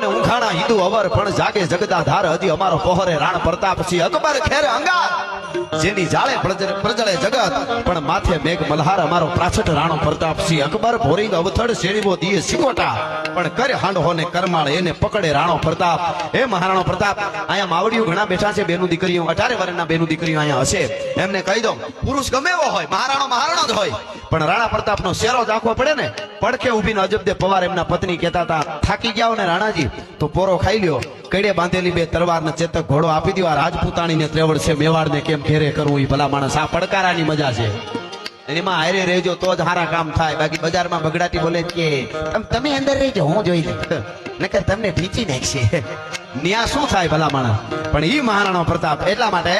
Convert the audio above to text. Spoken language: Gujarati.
ને ઉખાણા હિન્દુ અવર પણ જાગે જગદા ધાર હજી અમારો પહોરે રાણ પ્રતાપ સિંહ અકબર ખેર અંગાર જેની જાળે પ્રજળે જગત પણ માથે મેઘ મલ્હાર અમારો પ્રાછટ રાણો પ્રતાપ સિંહ અકબર ભોરિંગ અવથડ શેરીવો દીએ સિકોટા પણ કરે હાંડો ને કરમાળ એને પકડે રાણો પ્રતાપ એ મહારાણો પ્રતાપ અહીંયા માવડીઓ ઘણા બેઠા છે બેનું દીકરીઓ 18 વર્ષના બેનું દીકરીઓ અહીંયા હશે એમને કહી દો પુરુષ ગમે એવો હોય મહારાણો જ હોય પણ રાણા પ્રતાપનો શેરો જ આખવો પડે ને પડખે ઊભીને અજબદે પવાર એમના પત્ની કહેતા હતા થાકી જાઓ ને રાણાજી તો પોરો ખાઈ લ્યો કડે બાંધેલી બે તલવારને ચેતક ઘોડો આપી દો આ રાજપૂતાણીને ત્રેવડ છે મેવાડને કેમ ઘેરે કરવું એ ભલા માણસ આ પડકારાની મજા છે એમાં હારે રહેજો તો જ સારા કામ થાય બાકી બજારમાં બગડાટી બોલે કે તમે અંદર રહેજો હું જોઈ લઉં નકર તમને ઢીચી નાખશે ન્યા શું થાય ભલા માણસ પણ ઈ મહારાણો પ્રતાપ એટલા માટે